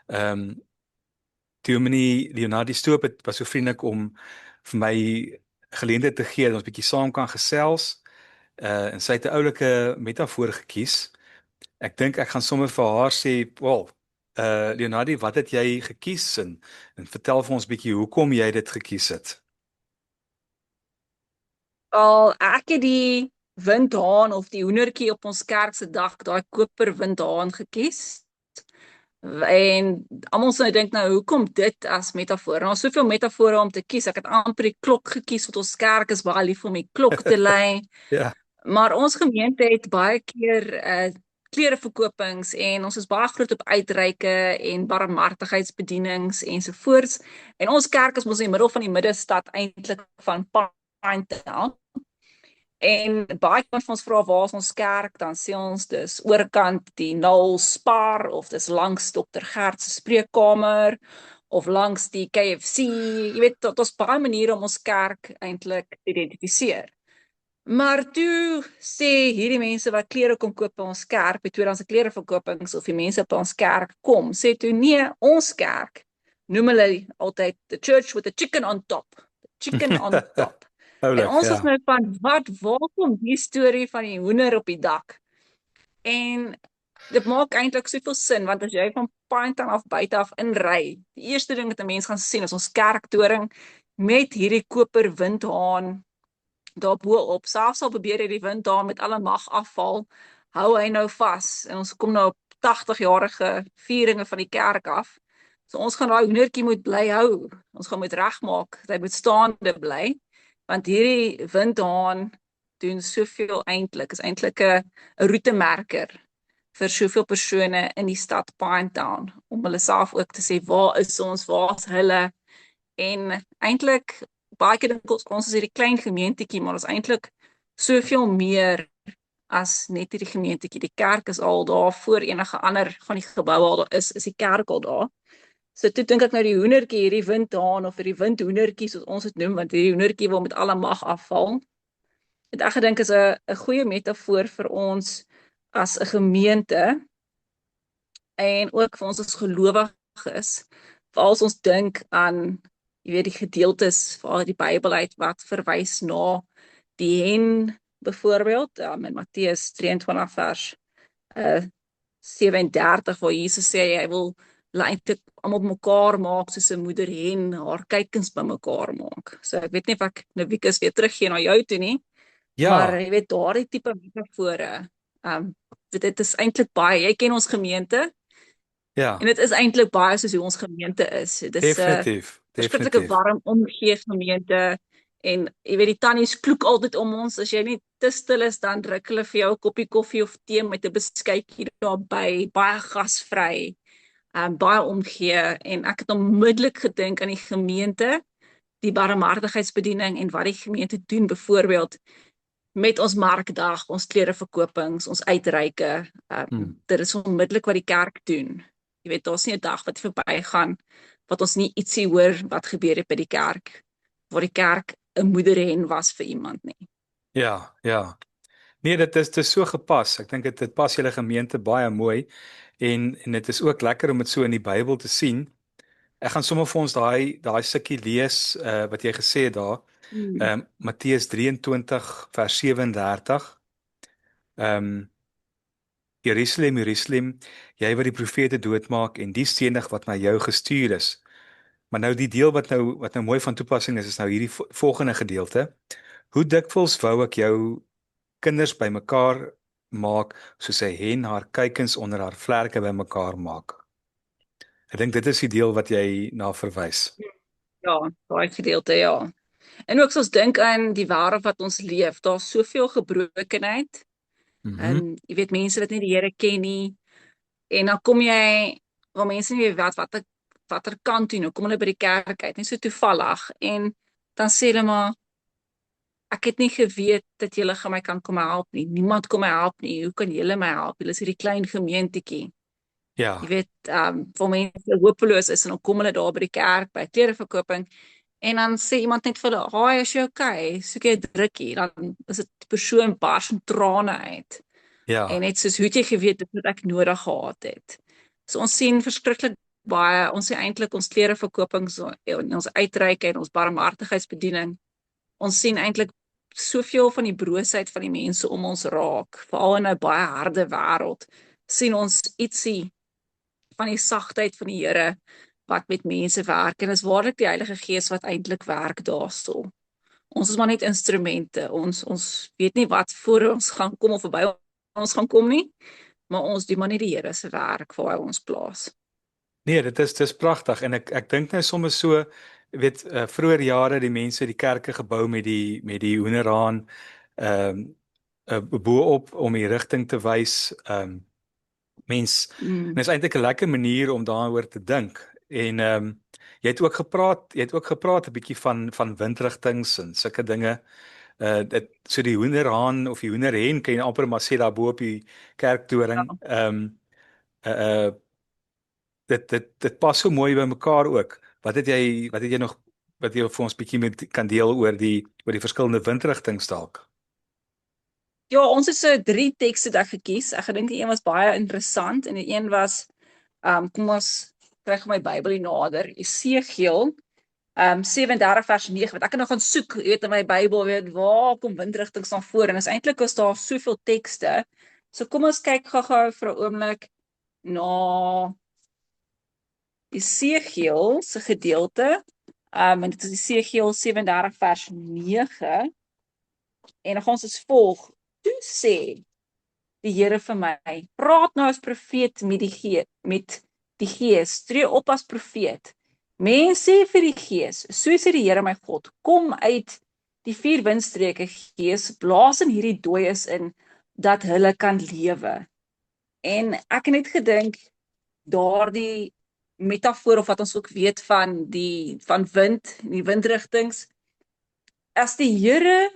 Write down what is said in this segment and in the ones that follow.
Ehm Dominee Leonardi Stoop was so vriendelik om vir my geleentheid te gee dat ons bietjie saam kan gesels. En sy het 'n oulike metafoor gekies. Ek dink ek gaan sommer vir haar sê, "Wel, Leonardi, wat het jy gekies en vertel vir ons bietjie hoekom jy dit gekies het." Al ek het die windhaan of die hoendertjie op ons kerk se dak, daai koper windhaan gekies. En almal sou dink nou hoekom dit as metafoor? Daar's soveel metafore om te kies. Ek het amper die klok gekies want ons kerk is baie lief om die klok te lei. Ja. Maar ons gemeente het baie keer klereverkopings en ons is baie groot op uitreike en barmhartigheidsbedienings ensovoorts. En ons kerk is mos in die middel van die middestad eintlik van Pinetown. En baie van ons vra waar is ons kerk, dan sê ons dis oorkant die Nul Spar of dis langs Dr. Gert se spreekkamer of langs die KFC. Jy weet, dit is baie maniere om ons kerk eintlik te identifiseer. Maar toe sê hierdie mense wat klere kom koop by ons kerk, by tweedehandse klereverkopings of die mense by ons kerk kom, sê toe nee, ons kerk noem hulle altyd the church with the chicken on top. The chicken on top. En Oulik, ons is ja. nou van, waar kom die storie van die hoender op die dak? En dit maak eintlik soveel sin, want as jy van Pinetown af buite af inry, die eerste ding wat 'n mens gaan sien is ons kerktoring met hierdie koper windhaan daarbo op. Selfs al probeer hy die windhaan met alle mag afval, hou hy nou vas. En ons kom nou op 80-jarige vieringe van die kerk af. So ons gaan daai hoendertjie moet bly hou. Ons gaan moet regmaak, hy moet staande bly. Want hierdie windhaan doen soveel eintlik, is eintlik 'n roetemerker vir soveel persone in die stad Pinetown, om hulle self ook te sê, waar is ons, waar is hulle, en eintlik, baie keer dink ons is hierdie klein gemeentetjie, maar ons eintlik soveel meer as net hierdie gemeentetjie. Die kerk is al daar, voor enige ander van die geboue al daar is die kerk al daar. So toe dink ek nou die hoendertjie, hierdie windhaan of hierdie windhoendertjie soos ons dit noem, want hierdie hoendertjie wil met alle mag afval. Het ek gedink is 'n goeie metafoor vir ons as 'n gemeente en ook vir ons as gelowiges. Veral as ons dink aan, jy weet, die gedeeltes waar die Bybel uit wat verwys na die hen byvoorbeeld, in Matteus 23 vers 37 waar Jesus sê hy wil eintlik almal bymekaar maak soos 'n moeder hen haar kuikens bymekaar maak. So ek weet nie of ek nou Wikus weer teruggee na jou toe nie, maar Ja, jy weet daardie tipe metafore. Dit is eintlik baie, jy ken ons gemeente en ja, dit is eintlik baie soos hoe ons gemeente is. Dit is 'n definitief, verskriklike definitief. warm omgee gemeente en jy weet die tannies kloek altyd om ons. As jy nie te stil is dan druk hulle vir jou 'n koppie koffie of tee met 'n beskuitjie daarby, baie gasvry. Baie omgee en ek het onmiddellik gedink aan die gemeente, die barmhartigheidsbediening en wat die gemeente doen, byvoorbeeld met ons markdag, ons klereverkopings, ons uitreike. Hmm. Dit is onmiddellik wat die kerk doen. Jy weet, daar's nie 'n dag wat verbygaan wat ons nie ietsie hoor wat gebeur het by die kerk, waar die kerk 'n moederhen was vir iemand nie. Ja, ja. Nee, dit is so gepas. Ek dink dit pas julle gemeente baie mooi en dit is ook lekker om dit so in die Bybel te sien. Ek gaan sommer vir ons daai stukkie lees wat jy gesê het daar. Hmm. Matteus 23 vers 37. Ehm Jerusalem, Jerusalem, jy wat die profete doodmaak en die stenig wat na jou gestuur is. Maar nou die deel wat nou mooi van toepassing is nou hierdie volgende gedeelte. Hoe dikwels wou ek jou kinders bymekaar maak soos 'n hen haar kuikens onder haar vlerke bymekaar maak. Ek dink dit is die deel wat jy na verwys. Ja, daai gedeelte, ja. En ook as ons dink aan die wêreld wat ons leef, daar's soveel gebrokenheid. Mhm. Jy weet mense wat nie die Here ken nie en dan kom jy waar mense nie weet watter kant toe nou kom hulle by die kerk uit, nie so toevallig en dan sê hulle maar ek het nie geweet dat julle gaan my kan kom help nie. Niemand kom my help nie. Hoe kan julle my help? Julle is hierdie klein gemeentetjie. Jy Ja, weet, waar mense hopeloos is en dan kom hulle daar by die kerk by klereverkoping en dan sê iemand net vir hulle, "Haai, is jy okay? Soek jy 'n drukkie?" Dan is dit die persoon bars in trane uit. En ja, net soos hoe het jy geweet dit wat ek nodig gehad het. So ons sien verskriklik baie, ons sien eintlik ons klereverkopings en ons uitreik en ons barmhartigheidsbediening. Ons sien eintlik soveel van die broosheid van die mense om ons raak, veral in 'n baie harde wêreld, sien ons ietsie van die sagtheid van die Here wat met mense werk en is waarlik die Heilige Gees wat eintlik werk daarso. Ons is maar net instrumente. Ons weet nie wat voor ons gaan kom of verby ons gaan kom nie, maar ons doen maar net die Here se werk waar hy ons plaas. Nee, dis pragtig en ek dink nou soms so vroeër jare die mense die kerke gebou met die hoenderhaan ehm bo-op om die rigting te wys. Mens en Mm. is eintlik 'n lekker manier om daaroor te dink. En jy het ook gepraat 'n bietjie van windrigtings en sulke dinge. Dit so die hoenderhaan of die hoenderhen kan jy amper maar sê daar bo op die kerktoring. Ja. Uh, uh dit pas so mooi by mekaar ook. Wat het jy nog wat jy vir ons bietjie met kan deel oor die verskillende windrigtings dalk? Ja, ons het so 3 tekste daar gekies. Ek gedink die een was baie interessant en die een was kom ons kry my Bybel hier nader. Esegiel 37 vers 9. Want ek het nog gaan soek, jy weet in my Bybel, weet waar kom windrigtings dan voor en is eintlik is daar soveel tekste. So kom ons kyk gou-gou vir 'n oomblik na Esegiel se gedeelte. En dit is Esegiel 37 vers 9. En dan gaan ons as volg: Toe sê die Here vir my, praat nou as profeet met die Gees, tree op as profeet. Mense sê vir die Gees, so sê die Here my God, kom uit die 4 windstreke, Gees, blaas in hierdie dooies in, dat hulle kan lewe. En ek het net gedink, daardie metafoor of wat ons ook weet van wind, die windrigtings, as die Here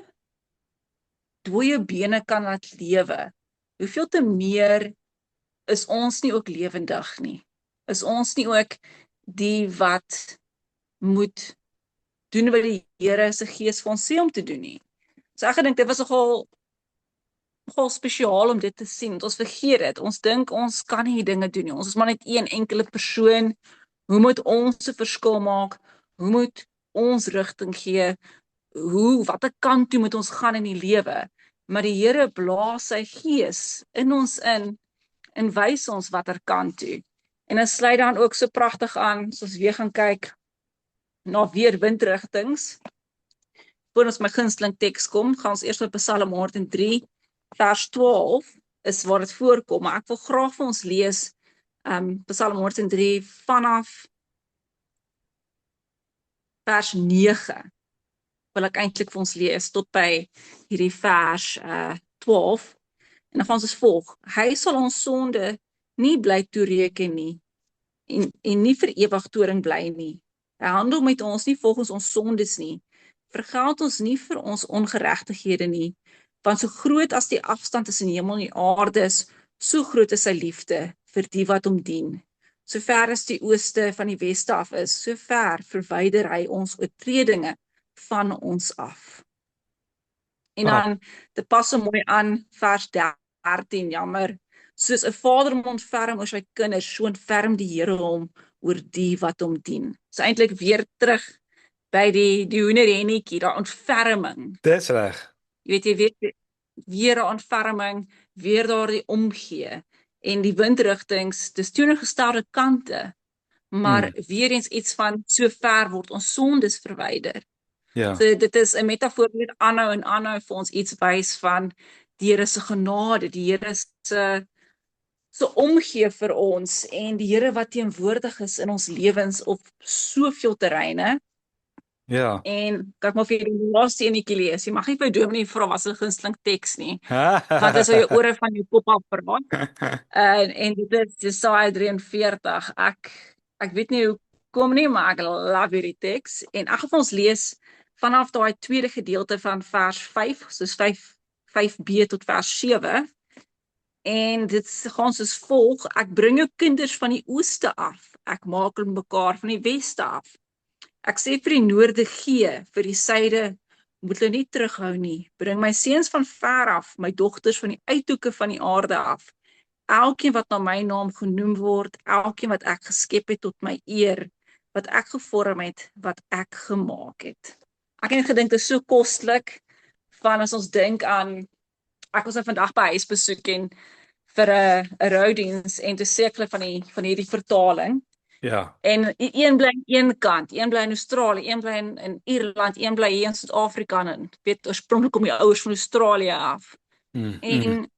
dooie bene kan laat lewe, hoeveel te meer is ons nie ook lewendig nie? Is ons nie ook die wat moet doen wat die Here se Gees vir ons sê om te doen nie? So ek gedink dit was nogal spesiaal om dit te sien, want ons vergeet dit. Ons dink ons kan nie dinge doen nie. Ons is maar net een enkele persoon. Hoe moet ons 'n verskil maak? Hoe moet ons rigting gee? Watter kant toe moet ons gaan in die lewe? Maar die Here blaas sy Gees in ons in en wys ons watter kant toe. En dit sluit dan ook so pragtig aan, as ons weer gaan kyk na weer windrigtings. Voor ons my gunsteling teks kom, gaan ons eers met Psalm 103 vers 12 is waar dit voorkom, maar ek wil graag vir ons lees Psalm 103 vanaf vers 9. Wil ek eintlik vir ons lees tot by hierdie vers 12. En dan gaan ons as volg: Hy sal ons sonde nie bly toereken nie en nie vir ewig toring bly nie. Hy handel met ons nie volgens ons sondes nie. Vergeld ons nie vir ons ongeregtighede nie, want so groot as die afstand tussen die hemel en die aarde is, so groot is sy liefde vir die wat hom dien. So ver as die ooste van die weste af is, so ver verwyder hy ons oortredinge van ons af. En dan, dit pas so mooi aan vers 13, jammer. Soos 'n vader hom ontferm oor sy kinders, so ontferm die Here hom oor die wat hom dien. So eintlik weer terug by die hoenderhennetjie, daai ontferming. Dis reg. Jy weet weer 'n ontferming, weer daardie omgee. En die windrigtings, dis teenoorgestelde kante, maar weer eens iets van so ver word ons sondes verwyder. Ja. So dit is 'n metafoor wat aanhou en aanhou vir ons iets wys van die Here se genade, die Here se omgee vir ons en die Here wat teenwoordig is in ons lewens op soveel terreine. Ja. En kan ek maar vir die laaste enetjie lees. Jy mag nie vir Dominee vra wat se gunsteling teks nie, want dit sou jou ore van jou kop af verraai. En dit is Jesaja 43. Ek weet nie hoe kom nie, maar ek love hierdie teks. En ek gaan vir ons lees vanaf daai tweede gedeelte van vers 5, soos 5b tot vers 7. En dit gaan soos volg: Ek bring jou kinders van die ooste af, ek maak hulle mekaar van die weste af. Ek sê vir die noorde gee, vir die suide moet hulle nie terughou nie. Bring my seuns van ver af, my dogters van die uithoeke van die aarde af. elkeen wat na my naam genoem word, elkeen wat ek geskep het tot my eer, wat ek gevorm het, wat ek gemaak het. Ek het gedink dit is so koslik, van as ons dink aan, ek was nou vandag by huisbesoek en vir 'n roudiens en toe sê ek hulle van hierdie vertaling. Ja. En een bly aan een kant, een bly in Australië, een bly in Ierland, een bly hier in Suid-Afrika en weet oorspronklik kom die ouers van Australië af. Mm, mm. En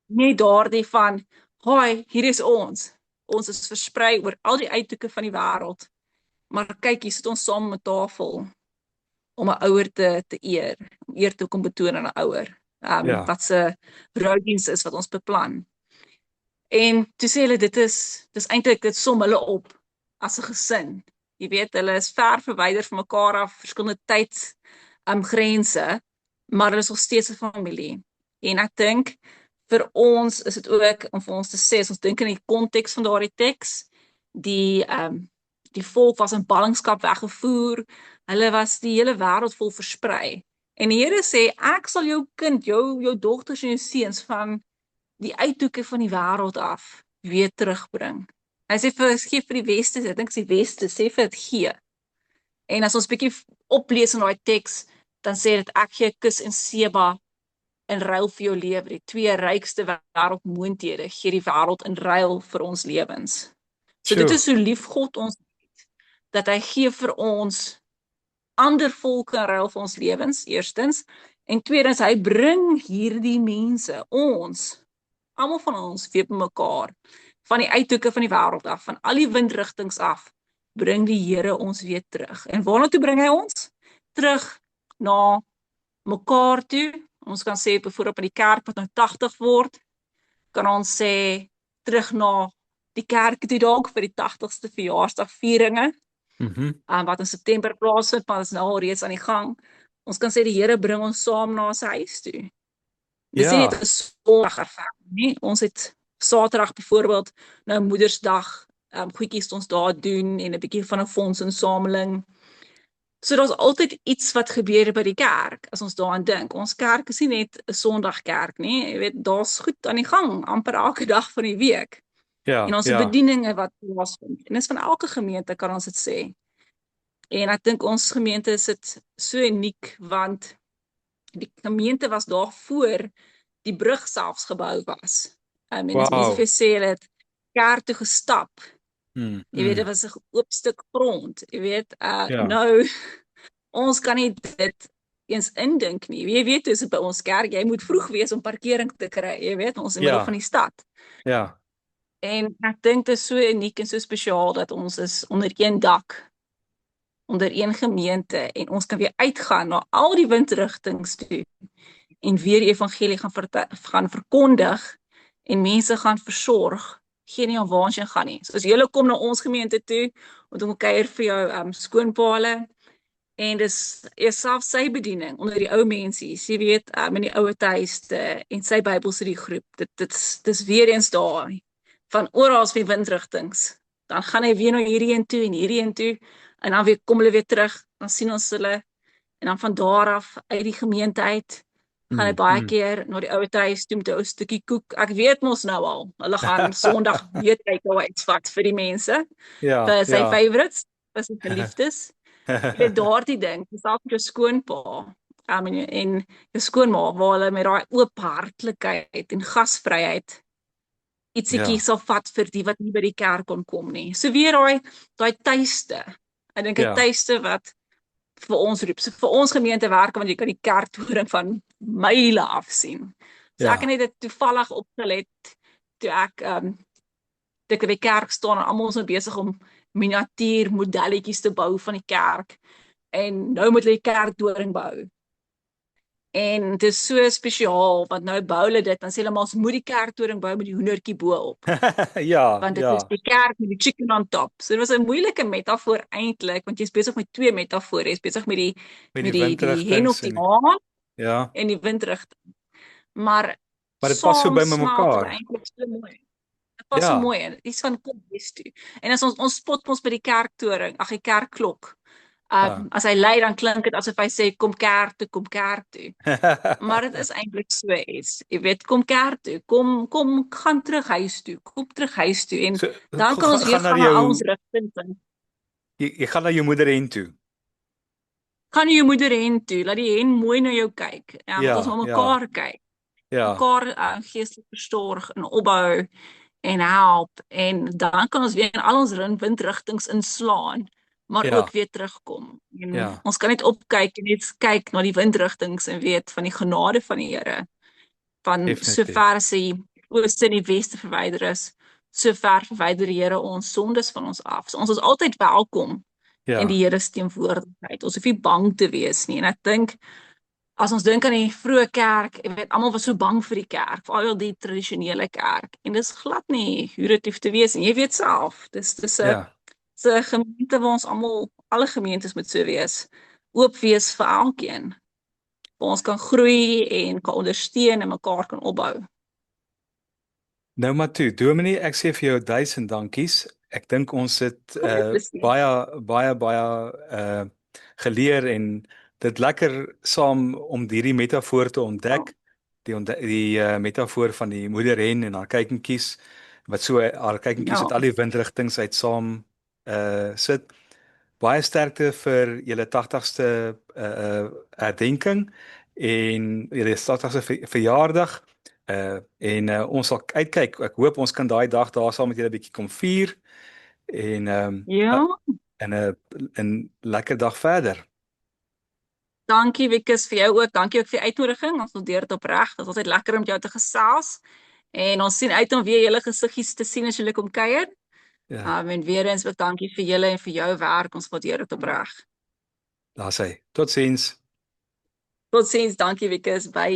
net daardie van, "Hoi, hier is ons. Ons is versprei oor al die uithoeke van die wêreld. Maar kyk, hier sit ons saam met tafel om 'n ouer te eer, om eer te kom betoon aan 'n ouer. Ja. Wat se roudiens is wat ons beplan." En toe sê hulle dis eintlik dit som hulle op as 'n gesin. Jy weet, hulle is ver verwyder van mekaar af, verskillende tyds grense, maar hulle is nog steeds 'n familie. En ek dink vir ons is dit ook om vir ons te sê, as ons dink in die konteks van daardie teks, die volk was in ballingskap weggevoer, hulle was die hele wêreld vol versprei. En die Here sê, ek sal jou kind, jou dogters en jou seuns van die uithoeke van die wêreld af weer terugbring. Hy sê gee vir die weste, ek dink die weste sê vir dit gee. En as ons bietjie oplees in daai teks, dan sê dit ek gee 'n kus en Seba in ruil vir jou lewe. Die twee rykste wêreldmoondhede gee die wêreld in ruil vir ons lewens. So dit is hoe lief God ons het, dat hy gee vir ons ander volke in ruil vir ons lewens, eerstens, en tweedens, hy bring hierdie mense, almal van ons weer bymekaar, van die uithoeke van die wêreld af, van al die windrigtings af, bring die Here ons weer terug. En waarna toe bring hy ons? Terug na mekaar toe. Ons kan sê byvoorbeeld by die kerk wat nou 80 word, kan ons sê terug na die kerk toe dalk vir die 80ste verjaarsdagvieringe, wat in September plaasvind, maar dit is nou al reeds aan die gang. Ons kan sê die Here bring ons saam na sy huis toe. Dis nie net 'n Sondag ervaring nie. Ons het Saterdag byvoorbeeld nou Moedersdag, goedjies ons daar doen en 'n bietjie van 'n fondsinsameling. So daar's altyd iets wat gebeur by die kerk as ons daaraan dink. Ons kerk is nie net 'n Sondagkerk nie. Jy weet, daar's goed aan die gang amper elke dag van die week. Ja. En ons bedieninge wat plaasvind. En dis van elke gemeente kan ons dit sê. En ek dink ons gemeente is dit so uniek want die gemeente was daar voor die brug selfs gebou was. En as mense vir sê hulle het kerk toe gestap. Jy weet, dit was 'n oop stuk grond. Jy weet, nou ons kan nie dit eens indink nie. Jy weet, dis by ons kerk, jy moet vroeg wees om parkering te kry. Jy weet, ons in die middel van die stad. Ja. En ek dink dit is so uniek en so spesiaal dat ons is onder een dak, onder een gemeente, en ons kan weer uitgaan na al die windrigtings toe en weer die evangelie gaan verkondig en mense gaan versorg. Geen nie aan waar ons gaan nie. So as julle kom na ons gemeente toe, om kuier vir jou skoonpaale, en dis self sy bediening onder die ou mensies, jy weet, in die ouer tuiste en sy Bybelstudiegroep. Dis weer eens daar van oral wie windrigtings. Dan gaan hy weer na hierdie een toe en hierdie een toe, en dan weer kom hulle weer terug, dan sien ons hulle, en dan van daar af uit die gemeente uit, gaan hy baie keer na die ouer huis toe met 'n ou stukkie koek. Ek weet mos nou al, hulle gaan Sondag weer takeaways vat vir die mense, vir sy favorites, vir sy geliefdes. Jy weet, daardie ding, selfs met jou skoonpa, en jou skoonma, waar hulle met daai oop hartlikheid en gasvryheid ietsiekie sal vat vir die wat nie by die kerk kon kom nie. So weer daai tuiste. Ek dink 'n tuiste wat vir ons roep. So vir ons gemeente werk, want jy kan die kerktoring van myle af sien. So ek het dit toevallig opgelet toe ek by die kerk staan en almal is nou besig om miniatuur modelletjies te bou van die kerk. En nou moet hulle die kerktoring bou. En dit is so spesiaal, want nou bou hulle dit, dan sê hulle maar ons moet die kerktoring bou met die hoendertjie bo-op. Want dit is die kerk met die chicken on top. So dit was 'n moeilike metafoor eintlik, want jy's besig met twee metafore. Jy's besig met die hen op die haan en die windrigting. Maar dit pas so by mekaar. Dit pas so mooi. Iets van kom huis toe. En as ons spot ons by die kerktoring, die kerkklok. Ja. As hy lei dan klink dit asof hy sê kom kerk toe. Maar dit is eintlik so iets. Jy weet, kom kerk toe, kom gaan terug huis toe, kom terug huis toe en So dan kan ons weer gaan na gaan na al ons jou rigpunte. jy gaan na jou moeder hen toe. Gaan jy jou moeder hen toe, laat die hen mooi na jou kyk. Dat ons Ja, na ja, mekaar kyk, ja, mekaar geestelik versorg en opbou en help en dan kan ons weer in al ons windrigtings inslaan, maar ook ja, weer terugkom. En ja, ons kan net opkyk en net kyk na die windrigtings en weet van die genade van die Here, van definitief. sover as die ooste en die weste verwyder is, sover verwyder die Here ons sondes van ons af. So ons is altyd welkom in Ja, die Here se teenwoordigheid. Ons hoef nie bang te wees nie. En ek dink as ons dink aan die vroeë kerk, jy weet, almal was so bang vir die kerk, veral die tradisionele kerk. En dis glad nie hoe dit hoef te wees nie. Jy weet self, dis 'n ja. gemeente waar ons almal, alle gemeentes moet so wees, oop wees vir elkeen. Waar ons kan groei en kan ondersteun en mekaar kan opbou. Nou maar toe, Dominee, ek sê vir jou 1000 dankies. Ek dink ons het Beslis. baie geleer en dit lekker saam om hierdie metafoor te Ja. ontdek. Die metafoor van die moeder hen en haar kuikentjies wat so haar kuikentjies Ja. uit al die windrigtings uit saam sit. Baie sterkte vir julle 80ste herdenking en julle 80ste verjaardag. Ons sal uitkyk. Ek hoop ons kan daai dag daar saam met julle 'n bietjie kom vier en Ja. en 'n lekker dag verder. Dankie Wikus vir jou ook. Dankie ook vir die uitnodiging. Ons waardeer dit opreg. Dit is altyd lekker om met jou te gesels. En ons sien uit om weer julle gesiggies te sien as julle kom kuier. Ja, En weer eens ook dankie vir julle en vir jou werk. Ons waardeer dit opreg. daar's hy. Totsiens. Totsiens, dankie Wikus. Bye.